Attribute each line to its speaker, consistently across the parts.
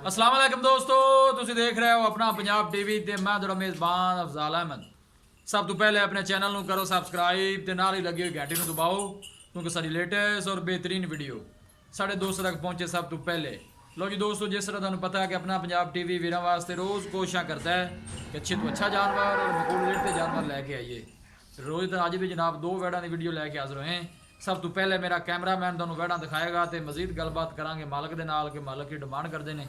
Speaker 1: अस्सलाम वालेकुम दोस्तों, ਤੁਸੀਂ ਦੇਖ ਰਹੇ ਹੋ ਆਪਣਾ ਪੰਜਾਬ ਟੀਵੀ ਤੇ ਮੈਂ ਤੁਹਾਡਾ ਮੇਜ਼ਬਾਨ ਅਫਜ਼ਾਲ ਅਹਿਮਦ। ਸਭ ਤੋਂ ਪਹਿਲੇ ਆਪਣੇ ਚੈਨਲ ਨੂੰ ਕਰੋ ਸਬਸਕ੍ਰਾਈਬ ਤੇ ਨਾਲ ਹੀ ਲੱਗੀ ਹੋਈ ਘੰਟੀ ਨੂੰ ਦਬਾਓ ਕਿਉਂਕਿ ਸਾਡੀ ਲੇਟੈਸਟ ਔਰ ਬਿਹਤਰੀਨ ਵੀਡੀਓ ਸਾਡੇ ਦੋਸਤਾਂ ਤੱਕ ਪਹੁੰਚੇ ਸਭ ਤੋਂ ਪਹਿਲੇ। ਲੋ ਜੀ ਦੋਸਤੋ, ਜਿਸ ਤਰ੍ਹਾਂ ਤੁਹਾਨੂੰ ਪਤਾ ਹੈ ਕਿ ਆਪਣਾ ਪੰਜਾਬ ਟੀਵੀ ਵੀਰਾਂ ਵਾਸਤੇ ਰੋਜ਼ ਕੋਸ਼ਿਸ਼ਾਂ ਕਰਦਾ ਹੈ ਕਿ ਅੱਛੇ ਤੋਂ ਅੱਛਾ ਜਾਨਵਰ ਔਰ ਮਕਬੂਲ ਰੇਟ ਤੇ ਜਾਨਵਰ ਲੈ ਕੇ ਆਈਏ। रोज़ तो अज भी जनाब दो वैड़ा की वीडियो लैके हाजिर होए। सब तो पहले मेरा कैमरामैन तुहानू वैड़ा दिखाएगा तो मजीद गलबात करांगे मालक के नाल कि मालक की डिमांड करते हैं।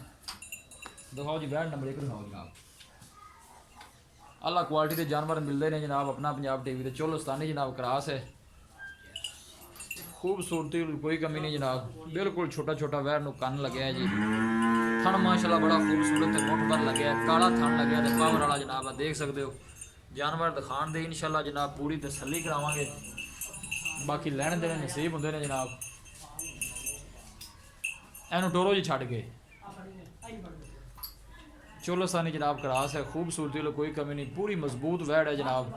Speaker 1: दिखाओ जी वैड़ नंबर 1 दिखाओ जनाब। अल्लाह क्वालिटी के जानवर मिलते हैं जनाब अपना पंजाब टीवी के चोलस्तानी जनाब क्रास है। खूबसूरती कोई कमी नहीं जनाब, बिल्कुल छोटा छोटा वैड़ नू कन लगे है जी। थन माशाल्लाह बड़ा खूबसूरत मुठ भर लगे, काला थन लगे तो पावर वाला जनाब देख सकते हो। जानवर दिखाण दे इंशाल्लाह जनाब पूरी तसल्ली करावांगे, बाकी लैण देने नसीब होंदे ने जनाब। एनू टोरो जी छड़ के चोलस्तानी जनाब क्रास है, खूबसूरती लो कोई कमी नहीं, पूरी मजबूत वैड़ है जनाब।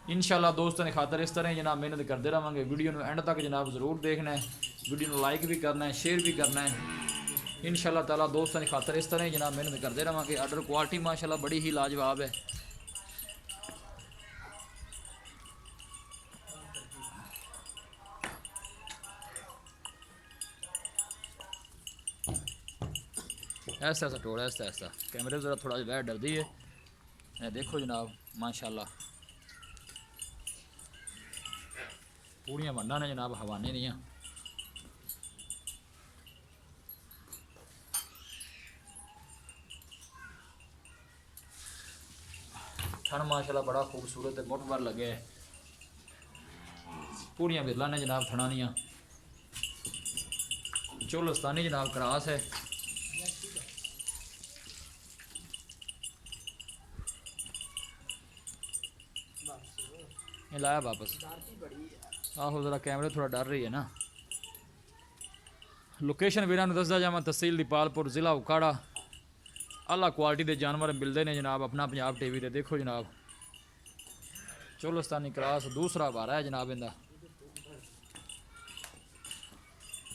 Speaker 1: इंशाल्लाह दोस्तों ने खातर इस तरह ही जनाब मेहनत करते रहेंगे। वीडियो को एंड तक जनाब ज़रूर देखना है, वीडियो को लाइक भी करना है, शेयर भी करना है। इंशाल्लाह ताला दोस्तों ने खातर इस तरह ही जनाब मेहनत करते रहेंगे। आर्डर क्वालिटी माशाल्लाह बड़ी ही लाजवाब है। ऐसा ऐसा टोड़ा ऐसा ऐसा कैमरे ज़रा थोड़ा वह डरती है। ये देखो जनाब माशाल्लाह पूरियां वंडा ने जनाब, हवाने नहीं। थन माशाल्लाह बड़ा खूबसूरत है, मुठ भर लगे है, पूरियां बिरला ने जनाब थना दियाँ। चोलस्तानी जनाब क्रास है। ये लाया वापस, आहो ज़रा कैमरे थोड़ा डर रही है ना। लोकेशन वीरां नूं दसदा जावां, तहसील दीपालपुर ज़िला उकाड़ा। अल्लाह क्वालिटी के जानवर मिलते हैं जनाब अपना पंजाब टीवी ते। देखो जनाब चोलस्तानी क्रास दूसरा बारा है जनाब इनका।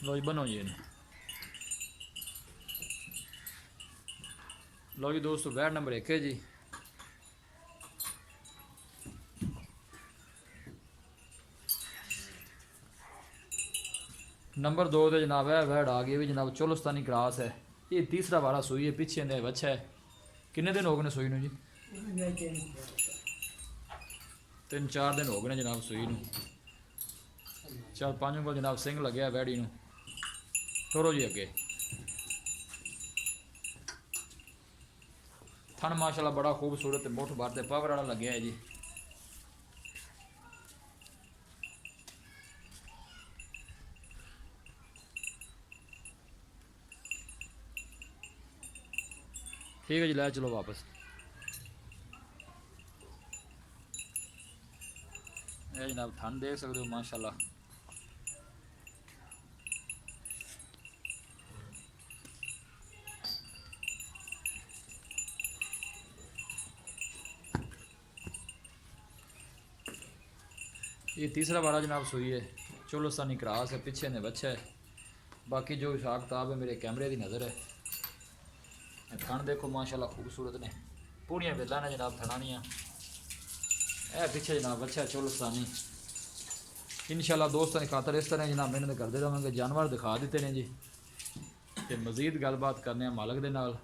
Speaker 1: लो जी बनो जी इन्हें। लो जी दोस्तों वैड़ नंबर 1 है जी। नंबर 2 तो जनाब है वैड़ आ गई भी जनाब, चोलस्तानी क्रास है। ये तीसरा बारा सूई है, पीछे ने बच्चा है। किन्ने दिन हो गए सूई नू जी? 3-4 दिन हो गए जनाब सूई नू। 4-5 को जनाब सिंह लगे वैड़ी नू। टोरो जी अगे थन माशाल्लाह बड़ा खूबसूरत मुठ भर ते पावर वाला लगे है जी। ठीक है जी, लै चलो वापस। ये जनाब थन देख सकते हो माशाल्लाह। ये तीसरा बारा जनाब सूई है, चोलस्तानी क्रास है, पीछे ने बच्चा है। बाकी जो हिसाब किताब है मेरे कैमरे की नज़र है। थन देखो माशाल्लाह खूबसूरत ने, पूरियां बिरला ने जनाब थनानियाँ। ए पीछे जनाब बच्चा है चोलस्तानी। इंशाल्लाह दोस्तों की खातर इस तरह जनाब मेहनत करते रहेंगे। जानवर दिखा देते हैं जी ते मजीद गलबात करने मालक दे नाल।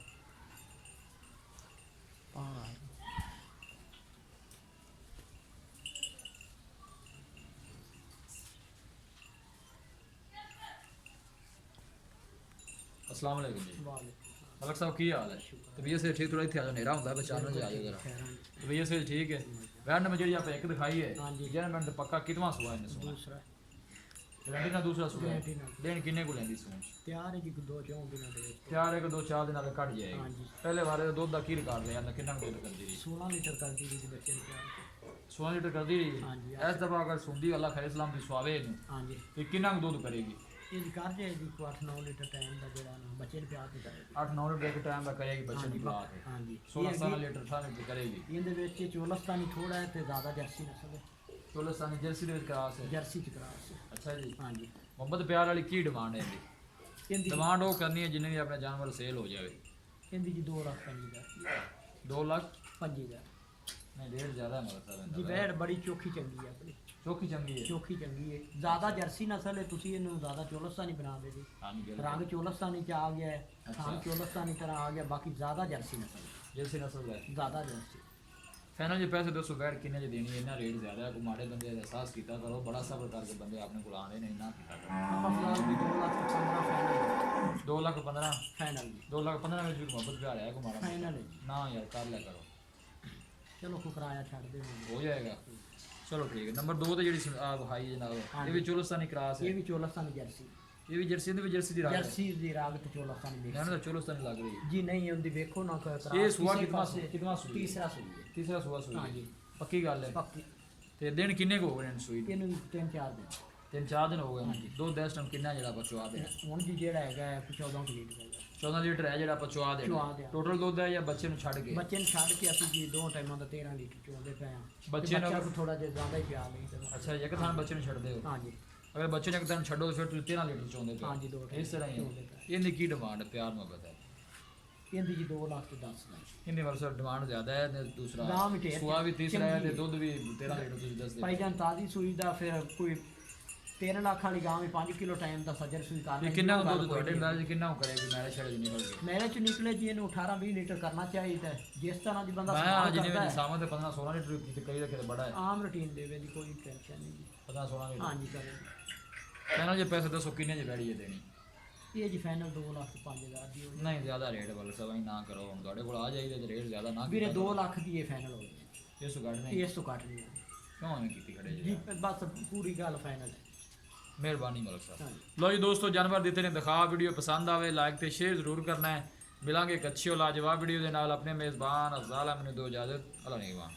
Speaker 1: अस्सलाम वालेकुम जी। मलक साहब की हाल है? तबीयत से ठीक? थोड़ा इतने हनेरा होंगे बचाना जी, आ जाओ जरा। तबीयत से ठीक है। वैड़ नंबर जी आप 1 दिखाई है, जरा मिनट पक्का कितवा सुआ है? दूसरा गारंटी ना दूसरा सुआ देन किन्ने को लेंदी सून?
Speaker 2: तैयार है कि 2-4 दिनों दे विच
Speaker 1: तैयार है कि 2-4 दिन कट जाएगी।
Speaker 2: हां जी।
Speaker 1: पहले बारे दुध का की रिकॉर्ड लिया ना, कितना दुध कर दी?
Speaker 2: 16 लीटर कर दी थी बच्चे ने तैयार।
Speaker 1: 16 लीटर कर दी
Speaker 2: हां जी।
Speaker 1: इस दफा अगर सुंदी अल्लाह खैर सलाम दी सुआवे नु
Speaker 2: हां जी।
Speaker 1: तो कितना दूध करेगी?
Speaker 2: ये कर जाएगी 8-9 लीटर टाइम का जेड़ा ना बच्चे ने प्यार नहीं करेगी।
Speaker 1: 8-9 लीटर एक टाइम का करेगी बच्चे की बात है।
Speaker 2: हां जी।
Speaker 1: 16-17 लीटर था करेगी।
Speaker 2: इनदे विच चोलस्तानी थोड़ा है ते ज्यादा जर्सी नस्ल है।
Speaker 1: चोलस्तानी जर्सी दे क्रास है।
Speaker 2: जर्सी च क्रास है।
Speaker 1: अच्छा जी।
Speaker 2: हां जी।
Speaker 1: मोहम्मद प्यार वाली की डिमांड है? डिमांड वो करनी है जिन्हें भी अपना जानवर सेल हो जाए।
Speaker 2: ਇਹਦੀ ਜੀ 2,50,000
Speaker 1: 2 ਲੱਖ
Speaker 2: 5,000
Speaker 1: ਨਹੀਂ ਰੇਟ ਜ਼ਿਆਦਾ ਮਤਲਬ
Speaker 2: ਜੀ ਵੈੜ ਬੜੀ ਚੋਖੀ ਚੰਗੀ ਹੈ ਆਪਣੀ
Speaker 1: ਚੋਖੀ ਚੰਗੀ ਹੈ
Speaker 2: ਚੋਖੀ ਚੰਗੀ ਹੈ ਜ਼ਿਆਦਾ ਜਰਸੀ ਨਸਲ ਹੈ ਤੁਸੀਂ ਇਹਨੂੰ ਜ਼ਿਆਦਾ ਚੋਲਸਤਾਨੀ ਬਣਾ ਦੇ ਜੀ
Speaker 1: ਹਾਂਜੀ ਬਿਲਕੁਲ।
Speaker 2: ਰੰਗ ਚੋਲਸਤਾਨੀ ਚ ਆ ਗਿਆ ਹੈ ਖਾਣ ਚੋਲਸਤਾਨੀ ਤਰ੍ਹਾਂ ਆ ਗਿਆ ਬਾਕੀ ਜ਼ਿਆਦਾ ਜਰਸੀ ਨਸਲ ਹੈ,
Speaker 1: ਜਰਸੀ ਨਸਲ ਹੈ
Speaker 2: ਜ਼ਿਆਦਾ ਜਰਸੀ
Speaker 1: ਫਾਈਨਲ ਜੇ ਪੈਸੇ ਦੱਸੋ ਵੈਟ ਕਿੰਨੇ ਜੇ ਦੇਣੀ ਹੈ ਇਹਨਾਂ ਰੇਟ ਜ਼ਿਆਦਾ ਹੈ ਕੋਈ ਮਾੜੇ ਬੰਦੇ ਦਾ ਅਹਿਸਾਸ ਕੀਤਾ ਕਰੋ ਬੜਾ ਸਬਰ ਕਰਕੇ ਬੰਦੇ ਆਪਣੇ ਕੋਲ ਆਉਂਦੇ ਨੇ ਇੰਨਾ ਕੀਤਾ ਕਰੋ
Speaker 2: ਆਪਾਂ ਫਿਲਹਾਲ ਵੀ 2,15,000 ਫਾਈਨਲ
Speaker 1: 2 ਲੱਖ 15
Speaker 2: ਫਾਈਨਲ ਜੀ
Speaker 1: 2 ਲੱਖ 15 ਵਿੱਚ ਵੀ ਮੁਹੱਬਤ ਪਿਆਰ ਹੈ ਕੋਈ ਮਾੜਾ
Speaker 2: ਫਾਈਨਲ ਹੈ
Speaker 1: ਨਾ ਯਾਰ ਕਰ ਲਿਆ ਕਰੋ
Speaker 2: ਚਲੋ ਕੋ ਕਿਰਾਇਆ ਛੱਡ ਦੇ ਮੈਨੂੰ।
Speaker 1: ਹੋ ਜਾਏਗਾ ਚਲੋ ਠੀਕ ਹੈ ਨੰਬਰ 2 ਤੇ ਜਿਹੜੀ ਹਾਈ ਜਨਾਬ ਇਹ ਵੀ ਚੋਲਸਤਾਨੀ ਕ੍ਰਾਸ ਹੈ
Speaker 2: ਇਹ ਵੀ ਚੋਲਸਤਾਨੀ ਜਰਸੀ
Speaker 1: ਇਹ ਵੀ ਜਰਸੀ ਦੀ ਵੀ ਜਰਸੀ ਦੀ ਰਾਗ ਹੈ
Speaker 2: ਜਰਸੀ ਦੀ ਰਾਗ ਤੇ ਚੋਲਸਤਾਨੀ ਮਿਕਸ
Speaker 1: ਇਹਨਾਂ ਦਾ ਚੋਲਸਤਾਨੀ ਲੱਗ ਰਹੀ ਹੈ
Speaker 2: ਜੀ ਨਹੀਂ ਹੁੰਦੀ ਵੇਖੋ ਨਾ ਕਰਾ
Speaker 1: ਇਹ ਸੁਆ ਕਿਤਨਾ ਸੂਈ
Speaker 2: ਤੀਸਰਾ ਸੂਈ ਹੈ
Speaker 1: ਤੀਸਰਾ ਸੁਆ ਸੂਈ
Speaker 2: ਹਾਂਜੀ
Speaker 1: ਪੱਕੀ ਗੱਲ ਹੈ
Speaker 2: ਪੱਕੀ
Speaker 1: ਤੇ ਦਿਨ ਕਿੰਨੇ ਕੁ ਹੋ ਗਏ ਨੇ ਸੂਈ
Speaker 2: ਇਹਨੂੰ 3-4 ਦਿਨ
Speaker 1: 3-4 ਦਿਨ ਹੋ ਗਏ ਨੇ ਦੋ ਦਸ ਟਨ ਕਿੰਨਾ ਜਿਹੜਾ ਪਚਵਾ ਦੇ
Speaker 2: ਹੁਣ ਜੀ ਜਿਹੜਾ ਹੈਗਾ ਹੈ 14 ਕੁ ਲੀਟਰ ਹੈਗਾ
Speaker 1: 14 ਲੀਟਰ ਹੈ ਜਿਹੜਾ ਪਚਵਾ ਦੇ
Speaker 2: ਚੁਆ ਦਿਆ।
Speaker 1: ਟੋਟਲ ਦੁੱਧ ਹੈ ਜਾਂ ਬੱਚੇ ਨੂੰ ਛੱਡ ਕੇ
Speaker 2: ਬੱਚੇ ਨੂੰ ਛੱਡ ਕੇ ਅਸੀਂ ਜੀ 2 ਟਾਈਮਾਂ ਦਾ 13 ਲੀਟਰ ਚੋਂਦੇ ਪਏ ਆ
Speaker 1: ਬੱਚੇ ਨੂੰ
Speaker 2: ਥੋੜਾ ਜਿਹਾ ਜ਼ਿਆਦਾ ਹੀ ਪਿਆ ਲਈ ਤੇ
Speaker 1: ਅੱਛਾ ਇੱਕ ਥਾਂ ਬੱਚੇ ਨੂੰ ਛੱਡਦੇ ਹੋ
Speaker 2: ਹਾਂਜੀ
Speaker 1: ਅਗਰ ਬੱਚੇ ਨੂੰ ਇੱਕ ਦਿਨ ਛੱਡੋ ਫਿਰ ਤੁਸੀਂ 13 ਲੀਟਰ ਚੋਂਦੇ ਪਏ
Speaker 2: ਹਾਂਜੀ 2
Speaker 1: ਇਸ ਤਰ੍ਹਾਂ ਹੀ ਹੈ। ਇਹਦੀ ਕੀ ਡਿਮਾਂਡ ਪਿਆਰ ਮੁਹੱਬਤ ਹੈ
Speaker 2: ਇਹਦੀ ਜੀ 2 ਲੱਖ ਤੇ 10 ਲੱਖ
Speaker 1: ਇਹਦੀ ਵਰਸਰ ਡਿਮਾਂਡ ਜ਼ਿਆਦਾ ਹੈ ਤੇ ਦੂਸਰਾ
Speaker 2: ਗਾਂ ਵੀ ਢੇਰ
Speaker 1: ਸੁਆ ਵੀ ਤੀਸਰਾ ਹੈ ਤੇ
Speaker 2: ਚੰਗੀ
Speaker 1: ਦੁੱਧ ਵੀ 13 ਲੀਟਰ ਤੁਸੀਂ ਦੱਸਦੇ
Speaker 2: ਭਾਈਜਾਨ ਤਾਜ਼ੀ ਸੂਈ ਦਾ ਫਿਰ ਕੋਈ 13 ਲੱਖ ਵਾਲੀ ਗਾਂ ਵੀ 5 ਕਿਲੋ ਟਾਈਮ ਦਾ ਸੱਜਰ ਸੂਈ ਕਰ
Speaker 1: ਇਹ ਕਿੰਨਾ ਕੁ ਦੁੱਧ ਤੁਹਾਡੇ ਅੰਦਾਜ਼ੇ ਕਿੰਨਾ ਕੁ ਕਰੇਗੀ ਮੈਰੇ ਛੜੇ ਨਿਕਲ ਕੇ
Speaker 2: ਮੇਰੇ ਚ ਨਿਕਲੇ ਜੀ ਇਹਨੂੰ 18-20 ਲੀਟਰ ਕਰਨਾ ਚਾਹੀਦਾ ਹੈ। ਜਿਸ ਤਰ੍ਹਾਂ ਦੀ ਬੰਦਾ
Speaker 1: ਮੈਂ
Speaker 2: ਇਸਤੇਮਾਲ
Speaker 1: ਜਿਵੇਂ
Speaker 2: ਕਰਦਾ ਹੈ,
Speaker 1: ਸਾਹਮਣੇ ਤੇ 15-16 ਲੀਟਰ ਕੀਤੀ ਕਈ ਰੱਖੇ ਬੜਾ ਹੈ
Speaker 2: ਆਮ ਰੂਟੀਨ ਦੇਵੇ ਦੀ ਕੋਈ ਟੈਨਸ਼ਨ ਨਹੀਂ ਜੀ
Speaker 1: 15-16 ਲੀਟਰ
Speaker 2: ਹਾਂਜੀ ਕਰੇ
Speaker 1: ਕਹਿੰਦਾ ਜੇ ਪੈਸੇ ਦੱਸੋ ਕਿੰਨੇ ਚ ਬੈੜੀ ਹੈ ਦੇਣੀ
Speaker 2: ਇਹ ਜੀ ਫਾਈਨਲ 2 ਲੱਖ 5,000 ਦੀ ਹੋਈ
Speaker 1: ਨਹੀਂ ਜ਼ਿਆਦਾ ਰੇਟ ਵੱਲ ਸਵਾਈ ਨਾ ਕਰੋ ਹੁਣ ਤੁਹਾਡੇ ਕੋਲ ਆ ਜਾਈਦੇ ਤੇ ਰੇਟ ਜ਼ਿਆਦਾ ਨਾ
Speaker 2: ਵੀਰੇ 2 ਲੱਖ ਦੀ ਇਹ ਫਾਈਨਲ ਹੋ ਗਈ
Speaker 1: ਇਸ ਗੱਡ ਨਹੀਂ
Speaker 2: ਇਸ ਤੋਂ ਘੱਟ ਨਹੀਂ ਹੋਣੀ।
Speaker 1: ਕਿਉਂ ਐਵੇਂ ਕੀਤੀ ਖੜੇ
Speaker 2: ਜੀ
Speaker 1: ਜੀ
Speaker 2: ਬਸ ਪੂਰੀ ਗੱਲ ਫਾਈਨਲ ਹੈ
Speaker 1: ਮਿਹਰਬਾਨੀ ਮਲਕ ਸਾਹਿਬ
Speaker 2: ਹਾਂਜੀ
Speaker 1: ਲੋ ਜੀ ਦੋਸਤੋ ਜਾਨਵਰ ਦਿੱਤੇ ਨੇ ਦਿਖਾ ਵੀਡੀਓ ਪਸੰਦ ਆਵੇ ਲਾਈਕ ਤੇ ਸ਼ੇਅਰ ਜ਼ਰੂਰ ਕਰਨਾ ਹੈ ਮਿਲਾਂਗੇ ਇੱਕ ਅੱਛੀ ਔਰ ਲਾਜਵਾਬ ਵੀਡੀਓ ਦੇ ਨਾਲ ਆਪਣੇ ਮੇਜ਼ਬਾਨ ਅਫਜ਼ਾਲ ਅਹਿਮਦ ਨੂੰ ਦਿਓ ਇਜਾਜ਼ਤ ਅੱਲਾ ਨਿਗਹਿਬਾਨ।